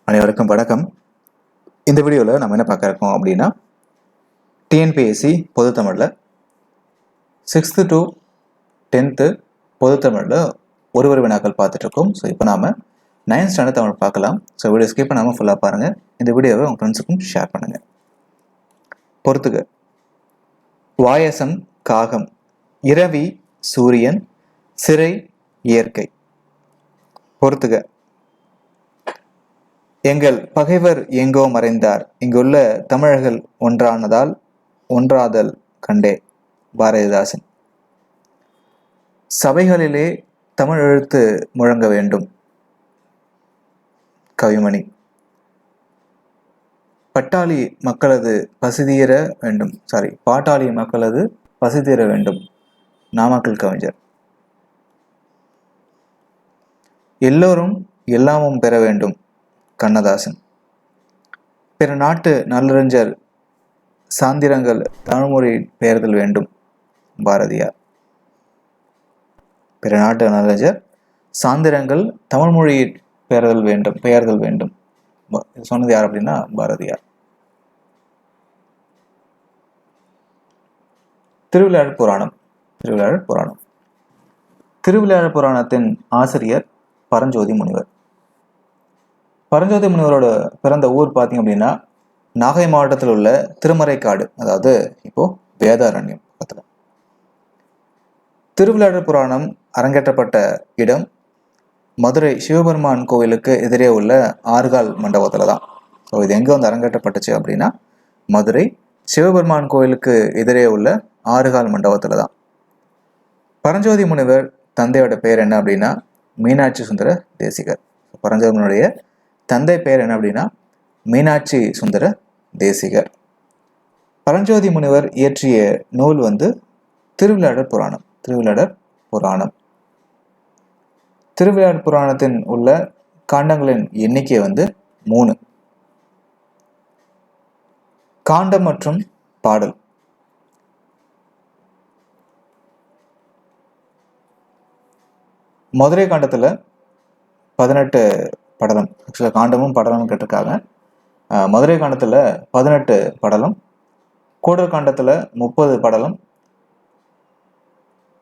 அனைவருக்கும் வணக்கம். இந்த வீடியோவில் நம்ம என்ன பார்க்க இருக்கோம் அப்படின்னா, டிஎன்பிஎஸ்சி பொதுத்தமிழில் 6th to 10th பொதுத்தமிழில் ஒரு வினாக்கள் பார்த்துட்ருக்கோம். ஸோ இப்போ நாம் 9th ஸ்டாண்டர்ட் தமிழ் பார்க்கலாம். ஸோ வீடியோ ஸ்கிப் பண்ணாமல் ஃபுல்லாக பாருங்கள். இந்த வீடியோவை உங்கள் ஃப்ரெண்ட்ஸுக்கும் ஷேர் பண்ணுங்கள். பொறுத்துக. வாயசம் காகம், இரவி சூரியன், சிறை இயற்கை. பொறுத்துக. எங்கள் பகைவர் எங்கோ மறைந்தார், இங்குள்ள தமிழர்கள் ஒன்றாதல் கண்டே. பாரதிதாசன். சபைகளிலே தமிழ் எழுத்து முழங்க வேண்டும். கவிமணி. பாட்டாளி மக்களது பசிதீர வேண்டும். நாமக்கல் கவிஞர். எல்லோரும் எல்லாமும் பெற வேண்டும். கண்ணதாசன். பிற நாட்டு நல்லறிஞர் சாந்திரங்கள் தமிழ்மொழி பெயர்தல் வேண்டும். பாரதியார். பிற நாட்டு நல்லறிஞர் சாந்திரங்கள் தமிழ்மொழி பெயர்தல் வேண்டும். சொன்னது யார் அப்படின்னா பாரதியார். திருவிளையாடற் புராணம். திருவிளையாடற் புராணத்தின் ஆசிரியர் பரஞ்சோதி முனிவர். பரஞ்சோதி முனிவரோட பிறந்த ஊர் பார்த்தீங்க அப்படின்னா நாகை மாவட்டத்தில் உள்ள திருமறைக்காடு, அதாவது இப்போ வேதாரண்யம் பக்கத்தில். திருவிளையாடற் புராணம் அரங்கேற்றப்பட்ட இடம் மதுரை சிவபெருமான் கோவிலுக்கு எதிரே உள்ள ஆறுகால் மண்டபத்தில் தான். ஸோ இது எங்கே வந்து அரங்கேற்றப்பட்டுச்சு அப்படின்னா மதுரை சிவபெருமான் கோவிலுக்கு எதிரே உள்ள ஆறுகால் மண்டபத்தில் தான். பரஞ்சோதி முனிவர் தந்தையோட பேர் என்ன அப்படின்னா மீனாட்சி சுந்தர தேசிகர். பரஞ்சோதி முனிவருடைய தந்தை பெயர் என்ன அப்படின்னா மீனாட்சி சுந்தர தேசிகர். பரஞ்சோதி முனிவர் இயற்றிய நூல் வந்து திருவிளையாடற் புராணம். திருவிளையாடற் புராணத்தின் உள்ள காண்டங்களின் எண்ணிக்கை வந்து 3. காண்டம் மற்றும் பாடல். மதுரை காண்டத்தில் 18 படலம். ஆக்சுவலாக காண்டமும் படலமும் கேட்டிருக்காங்க. மதுரை காண்டத்தில் 18 படலம், கூடல் காண்டத்தில் 30 படலம்,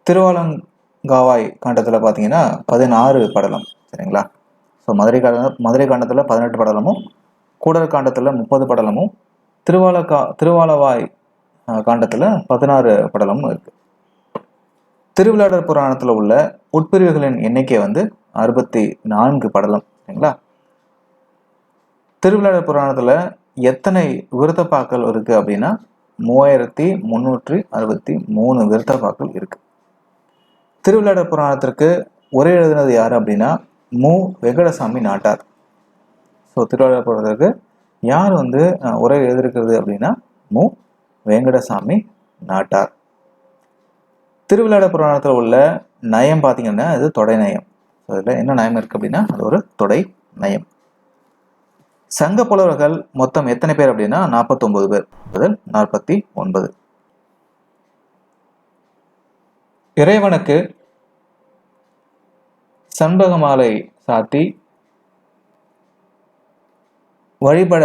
திருவாலங்காவாய் காண்டத்தில் பார்த்தீங்கன்னா 16 படலம். சரிங்களா? ஸோ மதுரை காண்டத்தில் 18 படலமும், கூடல் காண்டத்தில் 30 படலமும், திருவாலவாய் காண்டத்தில் 16 படலமும் இருக்கு. திருவிளையாடற் புராணத்தில் உள்ள உட்பிரிவுகளின் எண்ணிக்கை வந்து 64 படலம். சரிங்களா? திருவிளையாடற் புராணத்தில் எத்தனை விருத்தப்பாக்கள் இருக்கு அப்படின்னா 3363 விருத்தப்பாக்கள் இருக்கு. திருவிளையாடற் புராணத்திற்கு உரை எழுதினது யார் அப்படின்னா மு. வெங்கடசாமி நாட்டார். ஸோ திருவிளையாடற் புராணத்திற்கு யார் வந்து உரை எழுதியிருக்கிறது அப்படின்னா மு. வெங்கடசாமி நாட்டார். திருவிளையாடற் புராணத்தில் உள்ள நயம் பார்த்தீங்கன்னா அது தொடை நயம். அதில் என்ன நயம் இருக்கு அப்படின்னா அது ஒரு தொடை நயம். சங்க புலவர்கள் மொத்தம் எத்தனை பேர் அப்படின்னா 49 பேர் முதல் 49. இறைவனுக்கு சண்பக மாலை சாத்தி வழிபட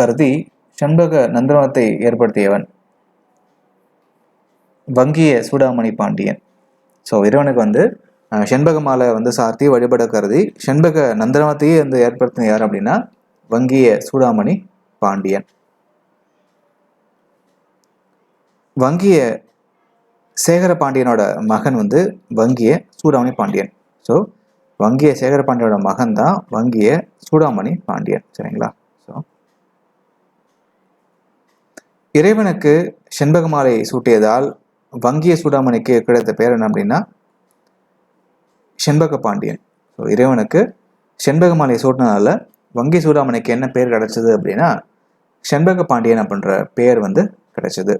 கருதி செண்பக நந்தனத்தை ஏற்படுத்தியவன் வங்கிய சூடாமணி பாண்டியன். ஸோ இறைவனுக்கு வந்து செண்பக மாலை வந்து சாத்தி வழிபட கருதி செண்பக நந்தனத்தையே வந்து ஏற்படுத்தின யார் அப்படின்னா வங்கிய சூடாமணி பாண்டியன். வங்கிய சேகர பாண்டியனோட மகன் வந்து வங்கிய சூடாமணி பாண்டியன். ஸோ வங்கிய சேகர பாண்டியனோட மகன் தான் வங்கிய சூடாமணி பாண்டியன். சரிங்களா? ஸோ இறைவனுக்கு செண்பக மாலை சூட்டியதால் வங்கிய சூடாமணிக்கு கிடைத்த பேர் என்ன அப்படின்னா செண்பக பாண்டியன். ஸோ இறைவனுக்கு செண்பக மாலை சூட்டினதால வங்கி சூடாமணிக்கு என்ன பேர் கிடைச்சது அப்படின்னா செண்பக பாண்டியன் அப்படின்ற பேர் வந்து கிடைச்சது.